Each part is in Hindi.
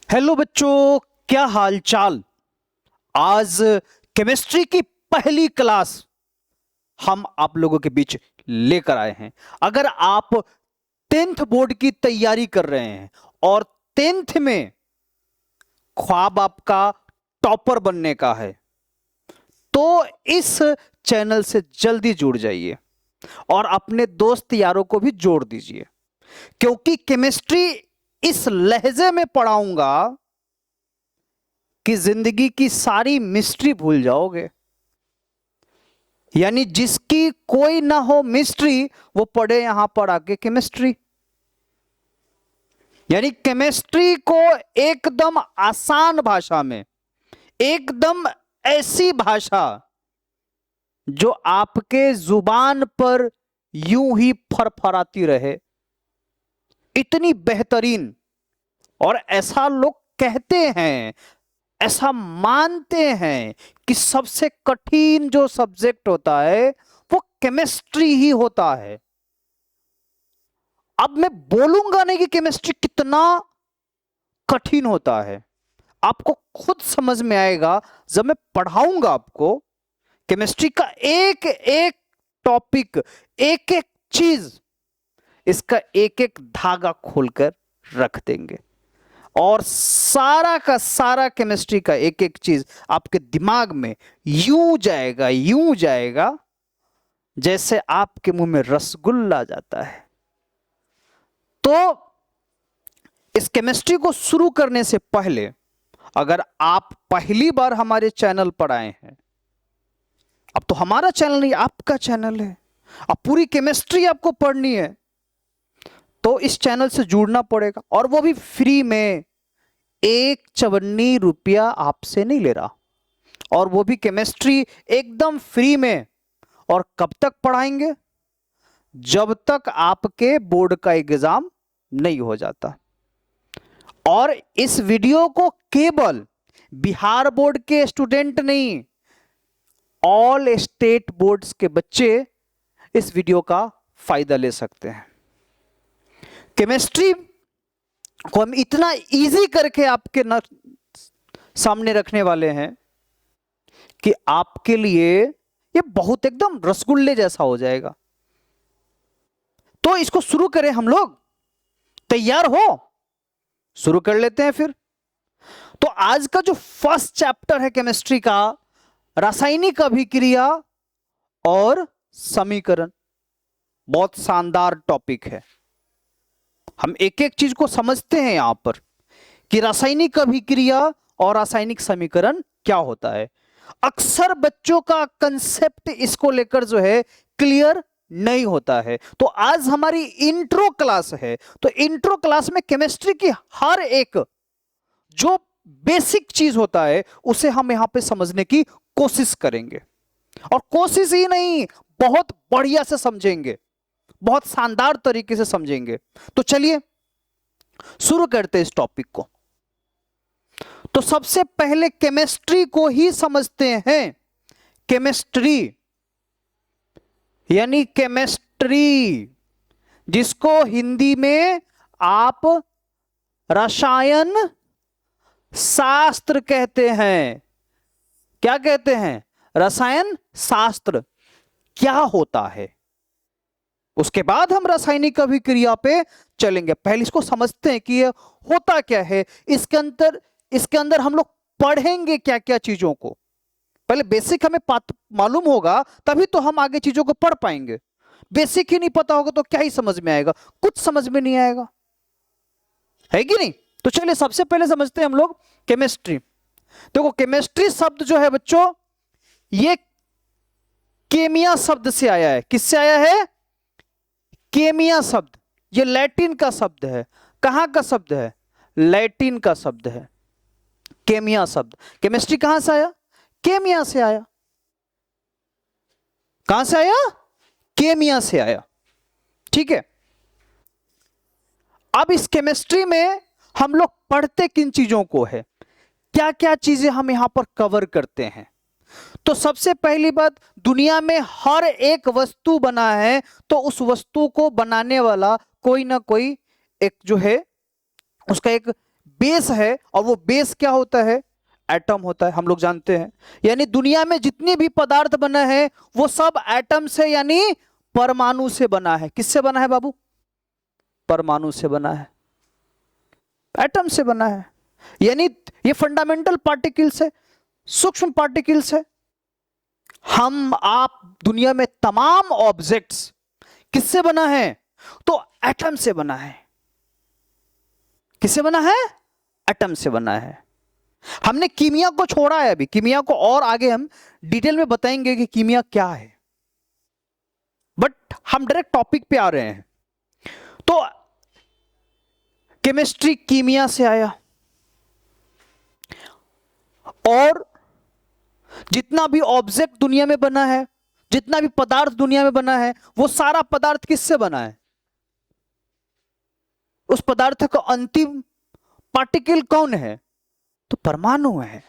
हेलो बच्चों, क्या हाल चाल। आज केमिस्ट्री की पहली क्लास हम आप लोगों के बीच लेकर आए हैं। अगर आप 10th बोर्ड की तैयारी कर रहे हैं और 10th में ख्वाब आपका टॉपर बनने का है तो इस चैनल से जल्दी जुड़ जाइए और अपने दोस्त यारों को भी जोड़ दीजिए, क्योंकि केमिस्ट्री इस लहजे में पढ़ाऊंगा कि जिंदगी की सारी मिस्ट्री भूल जाओगे। यानी जिसकी कोई ना हो मिस्ट्री वो पढ़े यहां पर आके केमिस्ट्री। यानी केमिस्ट्री को एकदम आसान भाषा में, एकदम ऐसी भाषा जो आपके जुबान पर यूं ही फरफराती रहे, इतनी बेहतरीन। और ऐसा लोग कहते हैं, ऐसा मानते हैं कि सबसे कठिन जो सब्जेक्ट होता है वो केमिस्ट्री ही होता है। अब मैं बोलूंगा नहीं कि केमिस्ट्री कितना कठिन होता है, आपको खुद समझ में आएगा जब मैं पढ़ाऊंगा आपको। केमिस्ट्री का एक एक टॉपिक, एक एक चीज, इसका एक एक धागा खोलकर रख देंगे और सारा का सारा केमिस्ट्री का एक एक चीज आपके दिमाग में यूं जाएगा जैसे आपके मुंह में रसगुल्ला जाता है। तो इस केमिस्ट्री को शुरू करने से पहले, अगर आप पहली बार हमारे चैनल पर आए हैं, अब तो हमारा चैनल नहीं आपका चैनल है, अब पूरी केमिस्ट्री आपको पढ़नी है तो इस चैनल से जुड़ना पड़ेगा, और वो भी फ्री में। 1 चवन्नी रुपया आपसे नहीं ले रहा, और वो भी केमिस्ट्री एकदम फ्री में। और कब तक पढ़ाएंगे? जब तक आपके बोर्ड का एग्जाम नहीं हो जाता। और इस वीडियो को केवल बिहार बोर्ड के स्टूडेंट नहीं, ऑल स्टेट बोर्ड्स के बच्चे इस वीडियो का फायदा ले सकते हैं। केमिस्ट्री को हम इतना इजी करके आपके सामने रखने वाले हैं कि आपके लिए ये बहुत एकदम रसगुल्ले जैसा हो जाएगा। तो इसको शुरू करें हम लोग, तैयार हो? शुरू कर लेते हैं फिर। तो आज का जो फर्स्ट चैप्टर है केमिस्ट्री का, रासायनिक अभिक्रिया और समीकरण, बहुत शानदार टॉपिक है। हम एक एक चीज को समझते हैं यहां पर कि रासायनिक अभिक्रिया और रासायनिक समीकरण क्या होता है। अक्सर बच्चों का कंसेप्ट इसको लेकर जो है क्लियर नहीं होता है। तो आज हमारी इंट्रो क्लास है, तो इंट्रो क्लास में केमिस्ट्री की हर एक जो बेसिक चीज होता है उसे हम यहां पे समझने की कोशिश करेंगे, और कोशिश ही नहीं, बहुत बढ़िया से समझेंगे, बहुत शानदार तरीके से समझेंगे। तो चलिए शुरू करते हैं इस टॉपिक को। तो सबसे पहले केमिस्ट्री को ही समझते हैं। केमिस्ट्री यानी केमिस्ट्री, जिसको हिंदी में आप रसायन शास्त्र कहते हैं। क्या कहते हैं? रसायन शास्त्र क्या होता है, उसके बाद हम रासायनिक अभिक्रिया पे चलेंगे। पहले इसको समझते हैं कि ये होता क्या है। इसके अंदर हम लोग पढ़ेंगे क्या क्या चीजों को। पहले बेसिक हमें मालूम होगा, तभी तो हम आगे चीजों को पढ़ पाएंगे। बेसिक ही नहीं पता होगा तो क्या ही समझ में आएगा, कुछ समझ में नहीं आएगा, है कि नहीं? तो चलिए सबसे पहले समझते हैं हम लोग केमिस्ट्री। देखो, केमिस्ट्री शब्द जो है बच्चों, ये केमिया शब्द से आया है। किससे आया है? केमिया शब्द। ये लैटिन का शब्द है। कहां का शब्द है? लैटिन का शब्द है केमिया शब्द। केमिस्ट्री कहां से आया? केमिया से आया। कहां से आया? केमिया से आया। ठीक है। अब इस केमिस्ट्री में हम लोग पढ़ते किन चीजों को है, क्या क्या चीजें हम यहां पर कवर करते हैं। तो सबसे पहली बात, दुनिया में हर एक वस्तु बना है तो उस वस्तु को बनाने वाला कोई ना कोई एक जो है उसका एक बेस है, और वो बेस क्या होता है? एटम होता है, हम लोग जानते हैं। यानी दुनिया में जितने भी पदार्थ बना है वो सब एटम से यानी परमाणु से बना है। किससे बना है बाबू? परमाणु से बना है, एटम से बना है। यानी ये फंडामेंटल पार्टिकल्स है, सूक्ष्म पार्टिकल्स है। हम आप दुनिया में तमाम ऑब्जेक्ट्स किससे बना है? तो एटम से बना है। किससे बना है? एटम से बना है। हमने कीमिया को छोड़ा है अभी, कीमिया को और आगे हम डिटेल में बताएंगे कि कीमिया क्या है, बट हम डायरेक्ट टॉपिक पे आ रहे हैं। तो केमिस्ट्री कीमिया से आया, और जितना भी ऑब्जेक्ट दुनिया में बना है, जितना भी पदार्थ दुनिया में बना है, वो सारा पदार्थ किससे बना है? उस पदार्थ का अंतिम पार्टिकल कौन है? तो परमाणु है।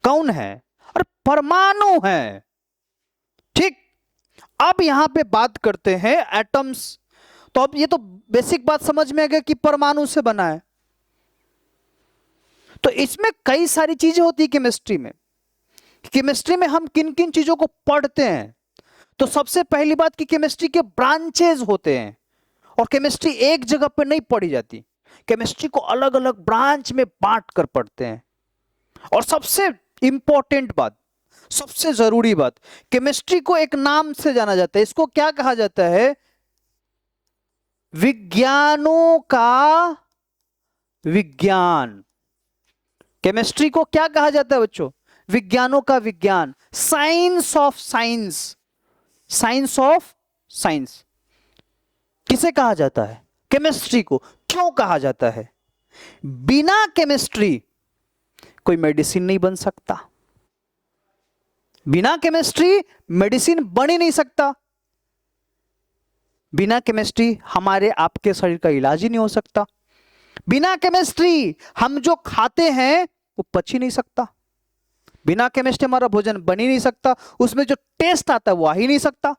कौन है? अरे परमाणु है। ठीक, अब यहां पे बात करते हैं एटम्स। तो अब ये तो बेसिक बात समझ में आ गया कि परमाणु से बना है। तो इसमें कई सारी चीजें होती है केमिस्ट्री में। केमिस्ट्री में हम किन किन चीजों को पढ़ते हैं? तो सबसे पहली बात कि केमिस्ट्री के ब्रांचेज होते हैं, और केमिस्ट्री एक जगह पे नहीं पढ़ी जाती। केमिस्ट्री को अलग अलग ब्रांच में बांट कर पढ़ते हैं। और सबसे इंपॉर्टेंट बात, सबसे जरूरी बात, केमिस्ट्री को एक नाम से जाना जाता है। इसको क्या कहा जाता है? विज्ञानों का विज्ञान। केमिस्ट्री को क्या कहा जाता है बच्चों? विज्ञानों का विज्ञान, science of science. Science of science किसे कहा जाता है? केमिस्ट्री को। क्यों कहा जाता है? बिना केमिस्ट्री कोई मेडिसिन नहीं बन सकता। बिना केमिस्ट्री मेडिसिन बन ही नहीं सकता। बिना केमिस्ट्री हमारे आपके शरीर का इलाज ही नहीं हो सकता। बिना केमिस्ट्री हम जो खाते हैं वो पच ही नहीं सकता। बिना केमिस्ट्री हमारा भोजन बन ही नहीं सकता, उसमें जो टेस्ट आता है वो आ ही नहीं सकता।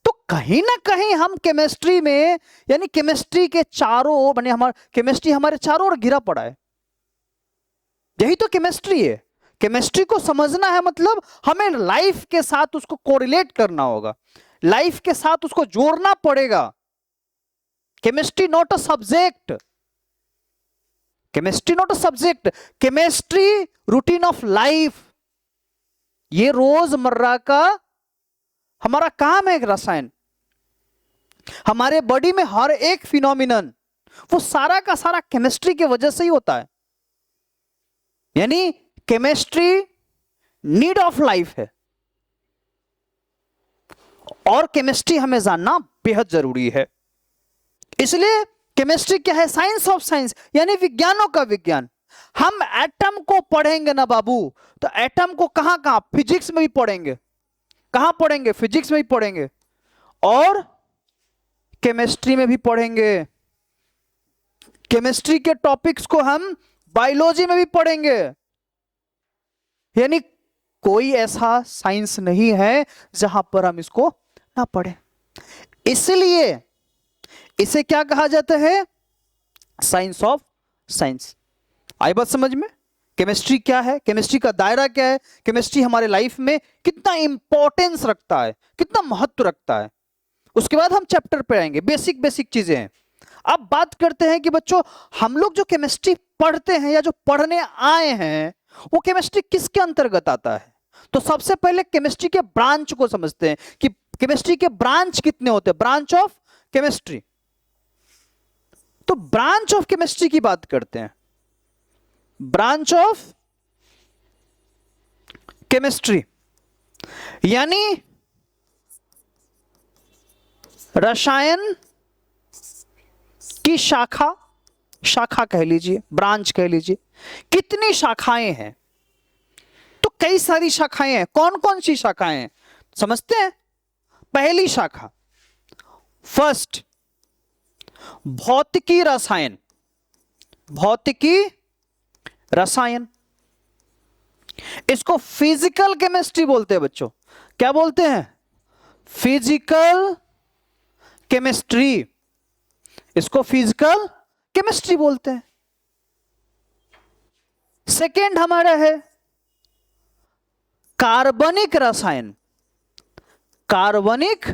तो कहीं ना कहीं हम केमिस्ट्री में, यानी केमिस्ट्री के चारों ओर, माने हमारा केमिस्ट्री हमारे चारों ओर घिरा पड़ा है। यही तो केमिस्ट्री है। केमिस्ट्री को समझना है मतलब हमें लाइफ के साथ उसको कोरिलेट करना होगा, लाइफ के साथ उसको जोड़ना पड़ेगा। Chemistry not a subject, chemistry not a subject, chemistry routine of life. ये रोजमर्रा का हमारा काम है। एक रसायन, हमारे बॉडी में हर एक फिनोमिनन वो सारा का सारा केमिस्ट्री की वजह से ही होता है। यानी केमिस्ट्री नीड ऑफ लाइफ है, और केमिस्ट्री हमें जानना बेहद जरूरी है। इसलिए केमिस्ट्री क्या है? साइंस ऑफ साइंस, यानी विज्ञानों का विज्ञान। हम एटम को पढ़ेंगे ना बाबू, तो एटम को कहां कहां? फिजिक्स में भी पढ़ेंगे। कहां पढ़ेंगे? फिजिक्स में भी पढ़ेंगे, और केमिस्ट्री में भी पढ़ेंगे। केमिस्ट्री के टॉपिक्स को हम बायोलॉजी में भी पढ़ेंगे। यानी कोई ऐसा साइंस नहीं है जहां पर हम इसको ना पढ़ें। इसलिए इसे क्या कहा जाता है? Science of science. आई बात समझ में? केमिस्ट्री क्या है, केमिस्ट्री का दायरा क्या है, केमिस्ट्री हमारे लाइफ में कितना इंपॉर्टेंस रखता है, कितना महत्व रखता है, उसके बाद हम चैप्टर पे आएंगे। बेसिक बेसिक चीजें हैं। अब बात करते हैं कि बच्चों हम लोग जो केमिस्ट्री पढ़ते हैं या जो पढ़ने आए हैं वो केमिस्ट्री किसके अंतर्गत आता है? तो सबसे पहले केमिस्ट्री के ब्रांच को समझते हैं कि केमिस्ट्री के ब्रांच कितने होते हैं। ब्रांच ऑफ केमिस्ट्री, तो ब्रांच ऑफ केमिस्ट्री की बात करते हैं। ब्रांच ऑफ केमिस्ट्री यानी रसायन की शाखा, शाखा कह लीजिए, ब्रांच कह लीजिए। कितनी शाखाएं हैं? तो कई सारी शाखाएं हैं। कौन कौन सी शाखाएं हैं समझते हैं? पहली शाखा, फर्स्ट, भौतिकी रसायन। भौतिकी रसायन, इसको फिजिकल केमिस्ट्री बोलते हैं बच्चों। क्या बोलते हैं? Physical chemistry. इसको फिजिकल केमिस्ट्री बोलते हैं। सेकेंड हमारा है कार्बनिक रसायन। कार्बनिक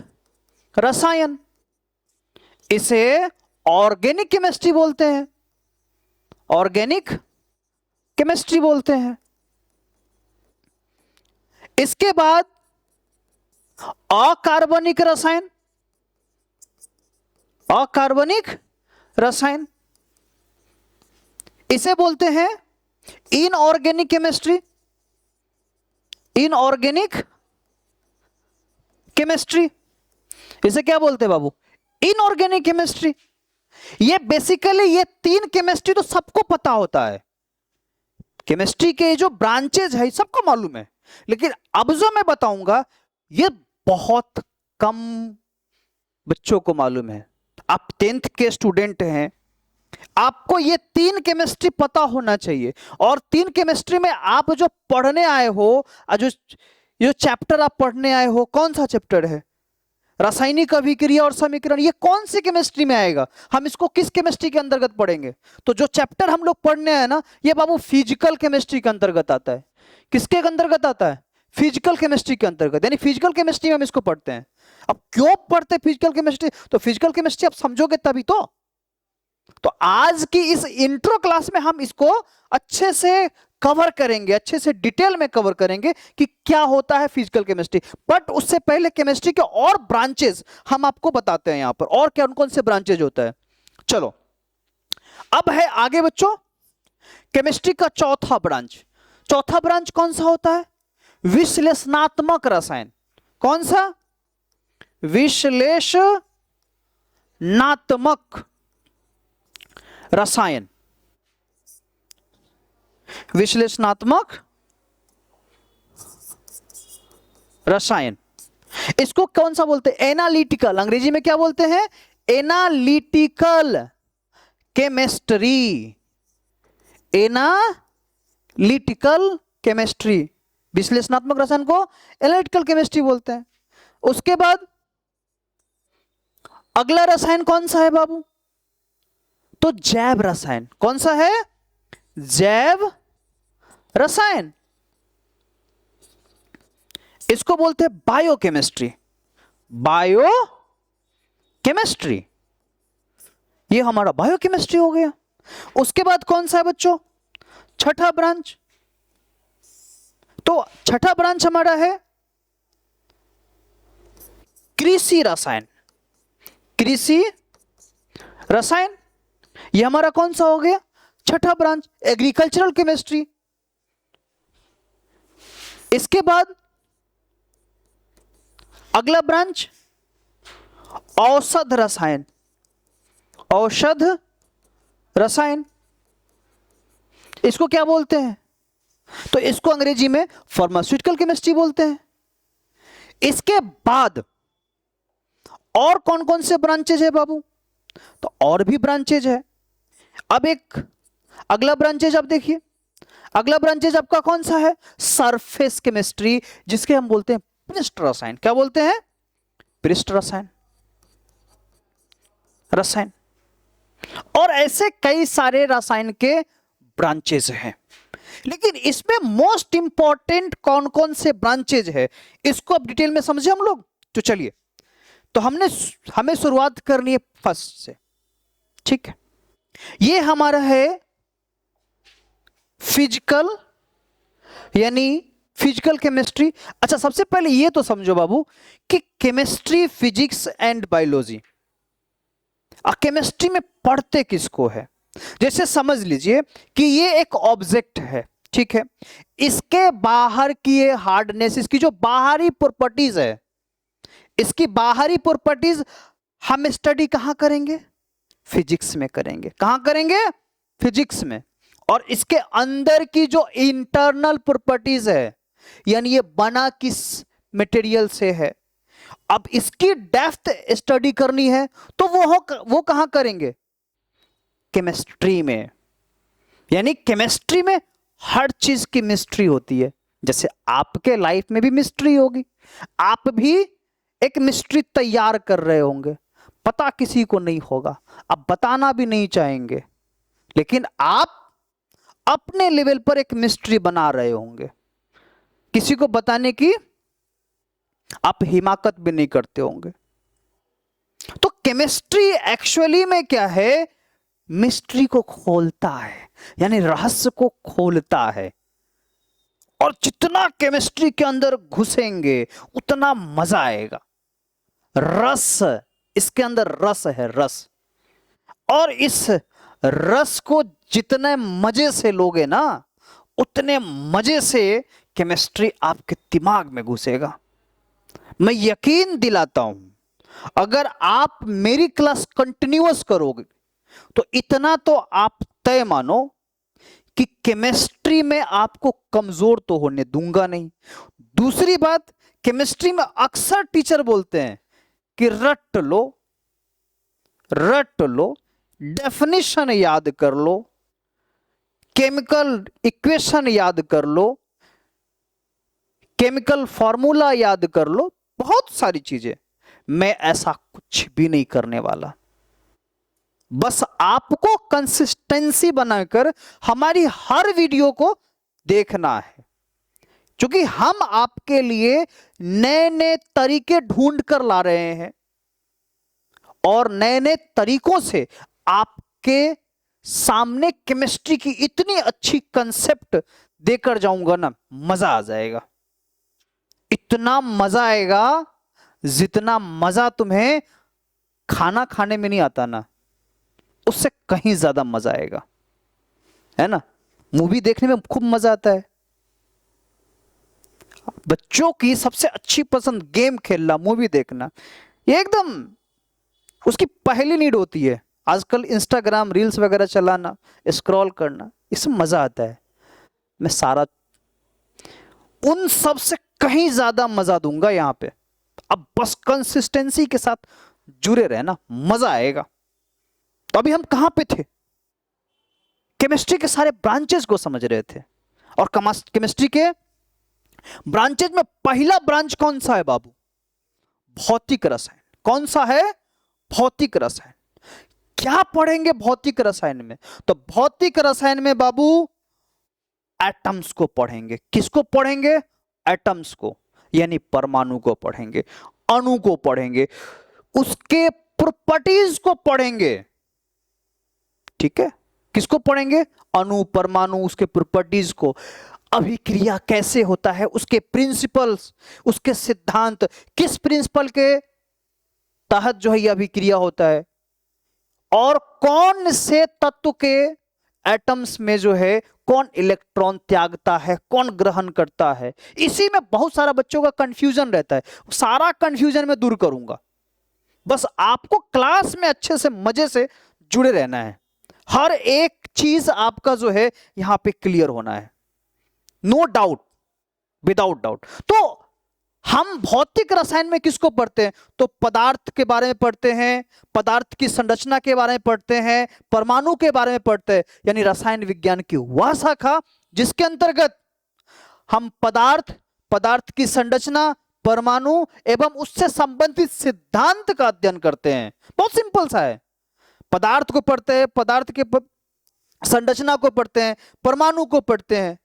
रसायन, इसे ऑर्गेनिक केमिस्ट्री बोलते हैं। ऑर्गेनिक केमिस्ट्री बोलते हैं। इसके बाद अकार्बनिक रसायन। अकार्बनिक रसायन, इसे बोलते हैं इनऑर्गेनिक केमिस्ट्री। इनऑर्गेनिक केमिस्ट्री, इसे क्या बोलते हैं बाबू? Inorganic chemistry. ये बेसिकली ये तीन केमिस्ट्री तो सबको पता होता है। केमिस्ट्री के जो ब्रांचेज है सबको मालूम है, लेकिन अब जो मैं बताऊंगा ये बहुत कम बच्चों को मालूम है। आप 10th के स्टूडेंट हैं, आपको ये तीन केमिस्ट्री पता होना चाहिए। और तीन केमिस्ट्री में आप जो पढ़ने आए हो, जो चैप्टर आप पढ़ने आए हो, कौन सा चैप्टर है? रासायनिक अभिक्रिया और समीकरण। ये कौन सी केमिस्ट्री में आएगा? हम इसको किस केमिस्ट्री के अंतर्गत पढ़ेंगे? तो जो चैप्टर हम लोग पढ़ने आए ना, ये बाबू फिजिकल केमिस्ट्री के अंतर्गत आता है। किसके अंतर्गत आता है? फिजिकल केमिस्ट्री के अंतर्गत। यानी फिजिकल केमिस्ट्री में हम इसको पढ़ते हैं। अब क्यों पढ़ते हैं फिजिकल केमिस्ट्री? तो फिजिकल केमिस्ट्री आप समझोगे तभी तो आज की इस इंट्रो क्लास में हम इसको अच्छे से कवर करेंगे, अच्छे से डिटेल में कवर करेंगे कि क्या होता है फिजिकल केमिस्ट्री। बट उससे पहले केमिस्ट्री के और ब्रांचेस हम आपको बताते हैं यहां पर, और कौन कौन से ब्रांचेज होता है। चलो अब है आगे बच्चों केमिस्ट्री का चौथा ब्रांच। चौथा ब्रांच कौन सा होता है? विश्लेषणात्मक रसायन। कौन सा? विश्लेषणात्मक रसायन। विश्लेषणात्मक रसायन, इसको कौन सा बोलते हैं? एनालिटिकल। अंग्रेजी में क्या बोलते हैं? Analytical chemistry. एनालिटिकल केमिस्ट्री, विश्लेषणात्मक रसायन को एनालिटिकल केमिस्ट्री बोलते हैं। उसके बाद अगला रसायन कौन सा है बाबू? तो जैव रसायन। कौन सा है? जैव रसायन। इसको बोलते हैं बायोकेमिस्ट्री। बायोकेमिस्ट्री, ये हमारा बायोकेमिस्ट्री हो गया। उसके बाद कौन सा है बच्चों? छठा ब्रांच। तो छठा ब्रांच हमारा है कृषि रसायन। कृषि रसायन, ये हमारा कौन सा हो गया? छठा ब्रांच, एग्रीकल्चरल केमिस्ट्री। इसके बाद अगला ब्रांच औषध रसायन। औषध रसायन, इसको क्या बोलते हैं? तो इसको अंग्रेजी में फार्मास्यूटिकल केमिस्ट्री बोलते हैं। इसके बाद और कौन कौन से ब्रांचेज है बाबू? तो और भी ब्रांचेज है। अब एक अगला ब्रांचेज आप देखिए, अगला ब्रांचेज आपका कौन सा है? सरफेस केमिस्ट्री, जिसके हम बोलते हैं पृष्ठ रसायन। क्या बोलते हैं? पृष्ठ रसायन। रसायन, और ऐसे कई सारे रसायन के ब्रांचेज हैं। लेकिन इसमें मोस्ट इंपॉर्टेंट कौन कौन से ब्रांचेज है, इसको अब डिटेल में समझे हम लोग। तो चलिए, तो हमें शुरुआत करनी है फर्स्ट से, ठीक है? ये हमारा है फिजिकल, यानी फिजिकल केमिस्ट्री। अच्छा, सबसे पहले ये तो समझो बाबू कि chemistry, physics and biology, chemistry में पढ़ते किसको है? जैसे समझ लीजिए कि ये एक ऑब्जेक्ट है, ठीक है? इसके बाहर की ये हार्डनेस, इसकी जो बाहरी प्रॉपर्टीज है, इसकी बाहरी प्रॉपर्टीज हम स्टडी कहां करेंगे? फिजिक्स में करेंगे। कहां करेंगे? फिजिक्स में। और इसके अंदर की जो इंटरनल प्रॉपर्टीज है, यानी ये बना किस मटेरियल से है, अब इसकी डेप्थ स्टडी करनी है तो वो कहां करेंगे? केमिस्ट्री में। यानी केमिस्ट्री में हर चीज की मिस्ट्री होती है। जैसे आपके लाइफ में भी मिस्ट्री होगी, आप भी एक मिस्ट्री तैयार कर रहे होंगे, पता किसी को नहीं होगा, आप बताना भी नहीं चाहेंगे, लेकिन आप अपने लेवल पर एक मिस्ट्री बना रहे होंगे, किसी को बताने की आप हिमाकत भी नहीं करते होंगे। तो केमिस्ट्री एक्चुअली में क्या है, मिस्ट्री को खोलता है, यानी रहस्य को खोलता है। और जितना केमिस्ट्री के अंदर घुसेंगे उतना मजा आएगा। रस, इसके अंदर रस है, रस। और इस रस को जितने मजे से लोगे ना, उतने मजे से केमिस्ट्री आपके दिमाग में घुसेगा। मैं यकीन दिलाता हूं, अगर आप मेरी क्लास कंटिन्यूअस करोगे तो इतना तो आप तय मानो कि केमिस्ट्री में आपको कमजोर तो होने दूंगा नहीं। दूसरी बात, केमिस्ट्री में अक्सर टीचर बोलते हैं कि रट लो, रट लो, डेफिनेशन याद कर लो, केमिकल इक्वेशन याद कर लो, केमिकल फॉर्मूला याद कर लो, बहुत सारी चीजें। मैं ऐसा कुछ भी नहीं करने वाला। बस आपको कंसिस्टेंसी बनाकर हमारी हर वीडियो को देखना है, क्योंकि हम आपके लिए नए नए तरीके ढूंढ कर ला रहे हैं और नए नए तरीकों से आपके सामने केमिस्ट्री की इतनी अच्छी कंसेप्ट देकर जाऊंगा ना, मजा आ जाएगा। इतना मजा आएगा जितना मजा तुम्हें खाना खाने में नहीं आता ना, उससे कहीं ज्यादा मजा आएगा, है ना। मूवी देखने में खूब मजा आता है। बच्चों की सबसे अच्छी पसंद गेम खेलना, मूवी देखना, ये एकदम उसकी पहली नीड होती है। आजकल इंस्टाग्राम रील्स वगैरह चलाना, स्क्रॉल करना, इसमें मजा आता है। मैं सारा उन सब से कहीं ज्यादा मजा दूंगा यहां पे। अब बस कंसिस्टेंसी के साथ जुड़े रहना, मजा आएगा। तो अभी हम कहां पे थे, केमिस्ट्री के सारे ब्रांचेस को समझ रहे थे। और केमिस्ट्री के ब्रांचेस में पहला ब्रांच कौन सा है बाबू, भौतिक रसायन। कौन सा है, भौतिक रसायन। क्या पढ़ेंगे भौतिक रसायन में, तो भौतिक रसायन में बाबू एटम्स को पढ़ेंगे। किसको पढ़ेंगे, एटम्स को, यानी परमाणु को पढ़ेंगे, अणु को पढ़ेंगे, उसके प्रॉपर्टीज को पढ़ेंगे। ठीक है, किसको पढ़ेंगे, अणु, परमाणु, उसके प्रॉपर्टीज को, अभिक्रिया कैसे होता है, उसके प्रिंसिपल्स, उसके सिद्धांत, किस प्रिंसिपल के तहत जो है यह अभिक्रिया होता है, और कौन से तत्व के एटम्स में जो है कौन इलेक्ट्रॉन त्यागता है, कौन ग्रहण करता है। इसी में बहुत सारा बच्चों का कंफ्यूजन रहता है, सारा कंफ्यूजन मैं दूर करूंगा। बस आपको क्लास में अच्छे से मजे से जुड़े रहना है, हर एक चीज आपका जो है यहां पे क्लियर होना है, नो डाउट, विदाउट डाउट। तो हम भौतिक रसायन में किसको पढ़ते हैं, तो पदार्थ के बारे में पढ़ते हैं, पदार्थ की संरचना के बारे में पढ़ते हैं, परमाणु के बारे में पढ़ते हैं। यानी रसायन विज्ञान की वह शाखा जिसके अंतर्गत हम पदार्थ की संरचना, परमाणु एवं उससे संबंधित सिद्धांत का अध्ययन करते हैं। बहुत सिंपल सा है, पदार्थ को पढ़ते हैं, पदार्थ के संरचना को पढ़ते हैं, परमाणु को पढ़ते हैं,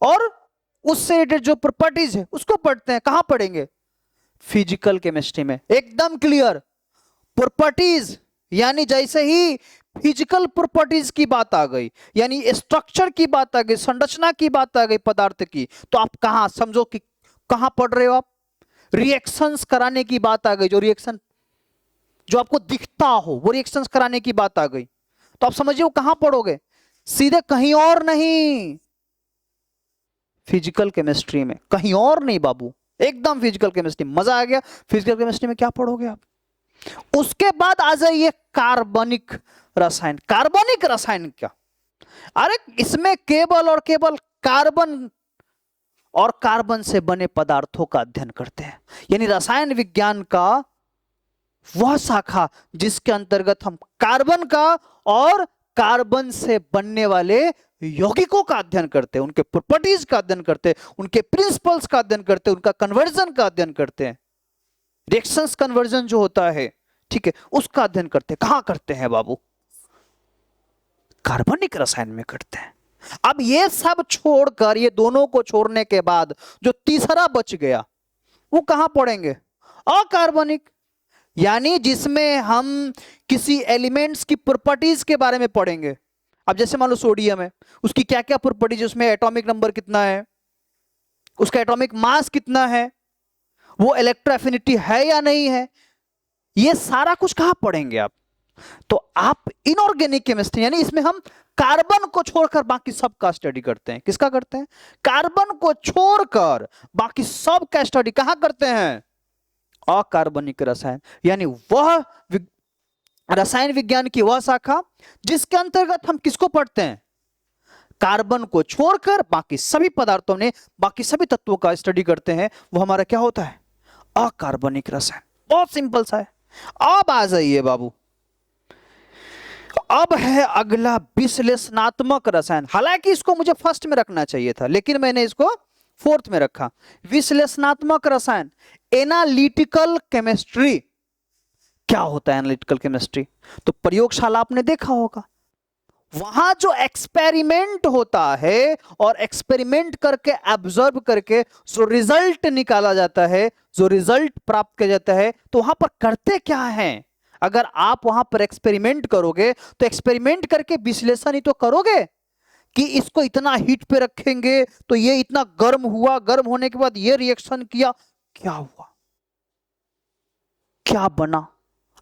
और उससे रिलेटेड जो प्रॉपर्टीज है उसको पढ़ते हैं। कहां पढ़ेंगे, फिजिकल केमिस्ट्री में, एकदम क्लियर। प्रॉपर्टीज यानी जैसे ही फिजिकल प्रॉपर्टीज की बात आ गई, यानी स्ट्रक्चर की बात आ गई, संरचना की बात आ गई पदार्थ की, तो आप कहां, समझो कि कहां पढ़ रहे हो आप, रिएक्शंस कराने की बात आ गई। जो रिएक्शन जो आपको दिखता हो वो रिएक्शंस कराने की बात आ गई, तो आप समझिए वो कहां पढ़ोगे, सीधे कहीं और नहीं, फिजिकल केमिस्ट्री में, कहीं और नहीं बाबू, एकदम फिजिकल केमिस्ट्री। मजा आ गया। फिजिकल केमिस्ट्री में क्या पढ़ोगे आप, उसके बाद आ जाइए कार्बनिक रसायन। कार्बनिक रसायन क्या, अरे इसमें केवल और केवल कार्बन और कार्बन से बने पदार्थों का अध्ययन करते हैं। यानी रसायन विज्ञान का वह शाखा जिसके अंतर्गत हम कार्बन का और कार्बन से बनने वाले यौगिकों का अध्ययन करते हैं, उनके प्रॉपर्टीज का अध्ययन करते हैं, उनके प्रिंसिपल्स का अध्ययन करते हैं, उनका कन्वर्जन का अध्ययन करते हैं, रिएक्शंस कन्वर्जन जो होता है, ठीक है, उसका अध्ययन करते हैं। कहां करते हैं बाबू, कार्बनिक रसायन में करते हैं। अब ये सब छोड़कर, ये दोनों को छोड़ने के बाद जो तीसरा बच गया वो कहां पड़ेंगे? अकार्बनिक, यानी जिसमें हम किसी एलिमेंट्स की प्रॉपर्टीज के बारे में पढ़ेंगे। अब जैसे मान लो सोडियम है, उसकी क्या क्या प्रॉपर्टीज, उसमें एटॉमिक नंबर कितना है, उसका एटॉमिक मास कितना है, वो इलेक्ट्रो एफिनिटी है या नहीं है, ये सारा कुछ कहां पढ़ेंगे आप? तो आप इनऑर्गेनिक केमिस्ट्री, यानी इसमें हम कार्बन को छोड़कर बाकी सब का स्टडी करते हैं। किसका करते हैं? कार्बन को छोड़कर बाकी सब का स्टडी कहां करते हैं? अकार्बनिक रसायन, यानी वह रसायन विज्ञान की वह शाखा जिसके अंतर्गत हम किसको पढ़ते हैं? कार्बन को छोड़कर बाकी सभी पदार्थों ने, बाकी सभी तत्वों का स्टडी करते हैं। वो हमारा क्या होता है? अकार्बनिक रसायन। बहुत सिंपल सा है। अब आ जाइए बाबू, अब है अगला विश्लेषणात्मक रसायन। हालांकि इसको मुझे फर्स्ट में रखना चाहिए था, लेकिन मैंने इसको फोर्थ में रखा। विश्लेषणात्मक रसायन, एनालिटिकल केमिस्ट्री। क्या होता है एनालिटिकल केमिस्ट्री? तो प्रयोगशाला आपने देखा होगा, वहां जो एक्सपेरिमेंट होता है और एक्सपेरिमेंट करके ऑब्जर्व करके जो रिजल्ट निकाला जाता है, जो रिजल्ट प्राप्त किया जाता है, तो वहां पर करते क्या है? अगर आप वहां पर एक्सपेरिमेंट करोगे तो एक्सपेरिमेंट करके विश्लेषण ही तो करोगे कि इसको इतना हीट पे रखेंगे तो ये इतना गर्म हुआ, गर्म होने के बाद ये रिएक्शन किया, क्या हुआ, क्या बना,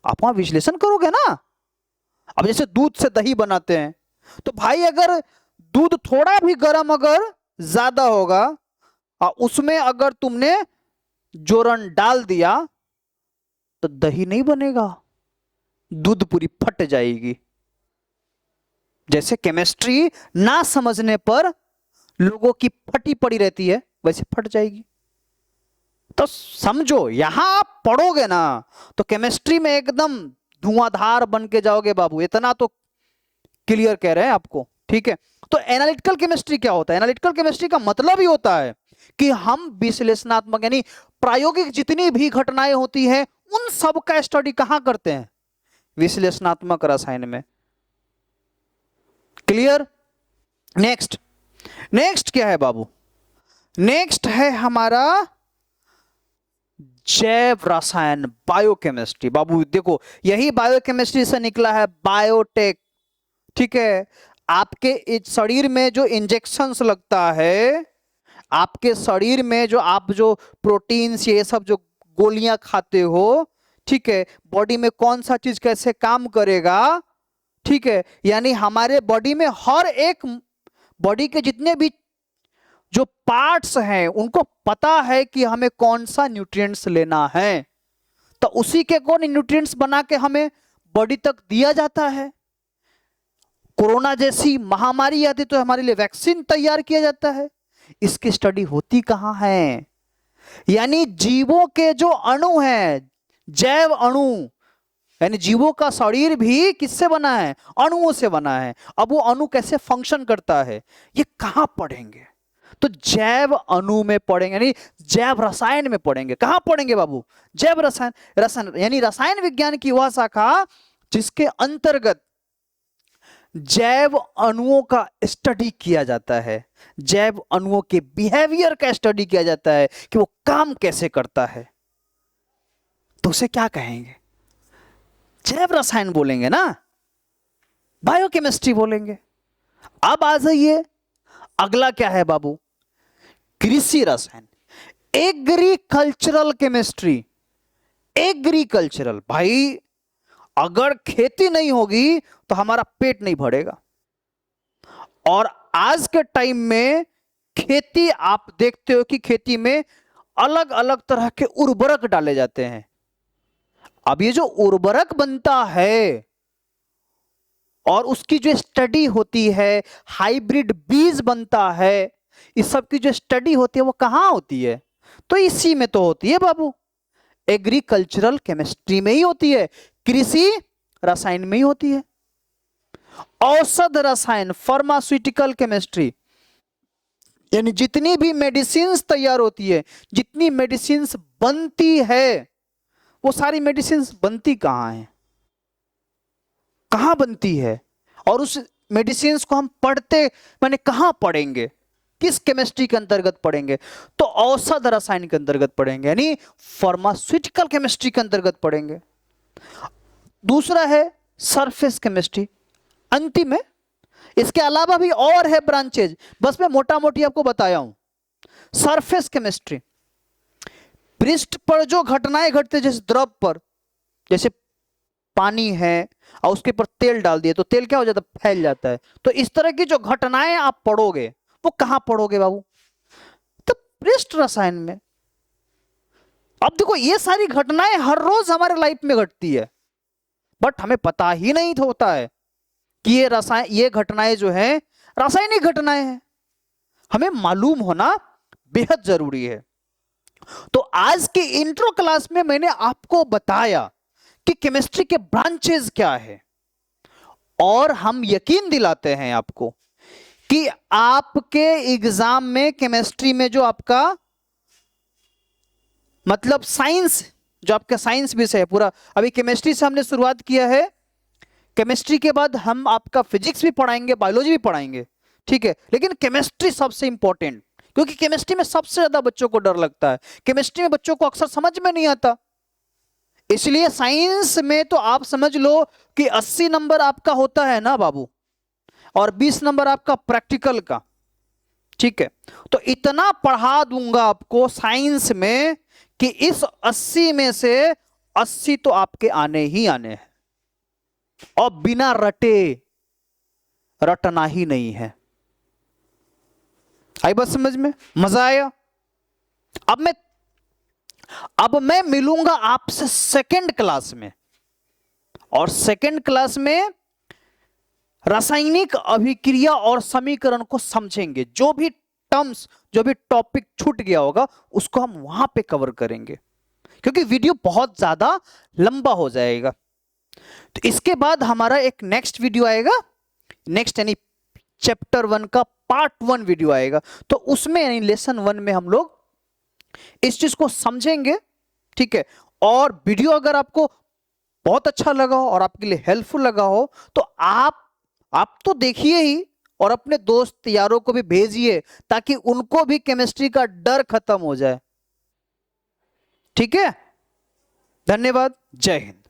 आप वहां विश्लेषण करोगे ना। अब जैसे दूध से दही बनाते हैं, तो भाई अगर दूध थोड़ा भी गर्म अगर ज्यादा होगा और उसमें अगर तुमने जोरन डाल दिया तो दही नहीं बनेगा, दूध पूरी फट जाएगी। जैसे केमिस्ट्री ना समझने पर लोगों की फटी पड़ी रहती है, वैसे फट जाएगी। तो समझो, यहां आप पढ़ोगे ना तो केमिस्ट्री में एकदम धुआंधार बन के जाओगे बाबू, इतना तो क्लियर कह रहे हैं आपको, ठीक है। तो एनालिटिकल केमिस्ट्री क्या होता है? एनालिटिकल केमिस्ट्री का मतलब ही होता है कि हम विश्लेषणात्मक, यानी प्रायोगिक जितनी भी घटनाएं होती हैं उन सब का स्टडी कहां करते हैं? विश्लेषणात्मक रसायन में। क्लियर? नेक्स्ट, नेक्स्ट क्या है बाबू? नेक्स्ट है हमारा जैव रसायन, बायोकेमिस्ट्री। बाबू देखो, यही बायोकेमिस्ट्री से निकला है बायोटेक, ठीक है। आपके इस शरीर में जो इंजेक्शंस लगता है, आपके शरीर में जो आप जो प्रोटीन्स ये सब जो गोलियां खाते हो, ठीक है, बॉडी में कौन सा चीज कैसे काम करेगा, ठीक है, यानी हमारे बॉडी में हर एक, बॉडी के जितने भी जो पार्ट्स हैं उनको पता है कि हमें कौन सा न्यूट्रिएंट्स लेना है, तो उसी के कौन न्यूट्रिएंट्स बना के हमें बॉडी तक दिया जाता है। कोरोना जैसी महामारी आती तो हमारे लिए वैक्सीन तैयार किया जाता है। इसकी स्टडी होती कहां है? यानी जीवों के जो अणु हैं, जैव अणु, यानी जीवों का शरीर भी किससे बना है? अणुओं से बना है। अब वो अणु कैसे फंक्शन करता है, ये कहां पढ़ेंगे? तो जैव अणु में पढ़ेंगे, यानी जैव रसायन में पढ़ेंगे। कहां पढ़ेंगे बाबू? जैव रसायन। रसायन यानी रसायन विज्ञान की वह शाखा जिसके अंतर्गत जैव अणुओं का स्टडी किया जाता है, जैव अणुओं के बिहेवियर का स्टडी किया जाता है कि वो काम कैसे करता है, तो उसे क्या कहेंगे? जैव रसायन बोलेंगे ना, बायोकेमिस्ट्री बोलेंगे। अब आ जाइए, अगला क्या है बाबू? कृषि रसायन, एग्रीकल्चरल केमिस्ट्री। एग्रीकल्चरल, भाई अगर खेती नहीं होगी तो हमारा पेट नहीं भरेगा। और आज के टाइम में खेती, आप देखते हो कि खेती में अलग अलग तरह के उर्वरक डाले जाते हैं। अब ये जो उर्वरक बनता है और उसकी जो स्टडी होती है, हाइब्रिड बीज बनता है, इस सब की जो स्टडी होती है वो कहां होती है? तो इसी में तो होती है बाबू, एग्रीकल्चरल केमिस्ट्री में ही होती है, कृषि रसायन में ही होती है। औषध रसायन, फार्मास्यूटिकल केमिस्ट्री, यानी जितनी भी मेडिसिन तैयार होती है, जितनी मेडिसिन बनती है, वो सारी मेडिसिन बनती कहां है? कहां बनती है? और उस मेडिसिन को हम पढ़ते माने कहां पढ़ेंगे, किस केमिस्ट्री के अंतर्गत पढ़ेंगे, तो औषध रसायन के अंतर्गत पढ़ेंगे, यानी फार्मास्यूटिकल केमिस्ट्री के अंतर्गत पढ़ेंगे। दूसरा है सरफेस केमिस्ट्री, अंतिम है। इसके अलावा भी और है ब्रांचेज, बस मैं मोटा मोटी आपको बताया हूं। सरफेस केमिस्ट्री, पृष्ठ पर जो घटनाएं घटते, जैसे द्रव पर, जैसे पानी है और उसके ऊपर तेल डाल दिए तो तेल क्या हो जाता है, फैल जाता है। तो इस तरह की जो घटनाएं आप पढ़ोगे वो कहां पढ़ोगे बाबू, तो पृष्ठ रसायन में। अब देखो ये सारी घटनाएं हर रोज हमारे लाइफ में घटती है, बट हमें पता ही नहीं होता है कि ये घटनाएं जो है रासायनिक घटनाएं हैं। हमें मालूम होना बेहद जरूरी है। तो आज की इंट्रो क्लास में मैंने आपको बताया कि केमिस्ट्री के ब्रांचेस क्या है, और हम यकीन दिलाते हैं आपको कि आपके एग्जाम में केमिस्ट्री में जो आपका मतलब साइंस, जो आपका साइंस विषय है पूरा, अभी केमिस्ट्री से हमने शुरुआत किया है, केमिस्ट्री के बाद हम आपका फिजिक्स भी पढ़ाएंगे, बायोलॉजी भी पढ़ाएंगे, ठीक है। लेकिन केमिस्ट्री सबसे इंपॉर्टेंट, क्योंकि केमिस्ट्री में सबसे ज्यादा बच्चों को डर लगता है, केमिस्ट्री में बच्चों को अक्सर समझ में नहीं आता। इसलिए साइंस में तो आप समझ लो कि 80 नंबर आपका होता है ना बाबू, और 20 नंबर आपका प्रैक्टिकल का, ठीक है। तो इतना पढ़ा दूंगा आपको साइंस में कि इस 80 में से 80 तो आपके आने ही आने हैं, और बिना रटे, रटना ही नहीं है। आई बात समझ में, मजा आया। अब मैं मिलूंगा आपसे सेकंड क्लास में, और सेकंड क्लास में रासायनिक अभिक्रिया और समीकरण को समझेंगे। जो भी टर्म्स, जो भी टॉपिक छूट गया होगा उसको हम वहां पे कवर करेंगे, क्योंकि वीडियो बहुत ज्यादा लंबा हो जाएगा। तो इसके बाद हमारा एक नेक्स्ट वीडियो आएगा, नेक्स्ट यानी चैप्टर 1 का पार्ट 1 वीडियो आएगा। तो उसमें यानी लेसन 1 में हम लोग इस चीज को समझेंगे, ठीक है। और वीडियो अगर आपको बहुत अच्छा लगा हो और आपके लिए हेल्पफुल लगा हो तो आप तो देखिए ही, और अपने दोस्त यारों को भी भेजिए, ताकि उनको भी केमिस्ट्री का डर खत्म हो जाए, ठीक है। धन्यवाद, जय हिंद।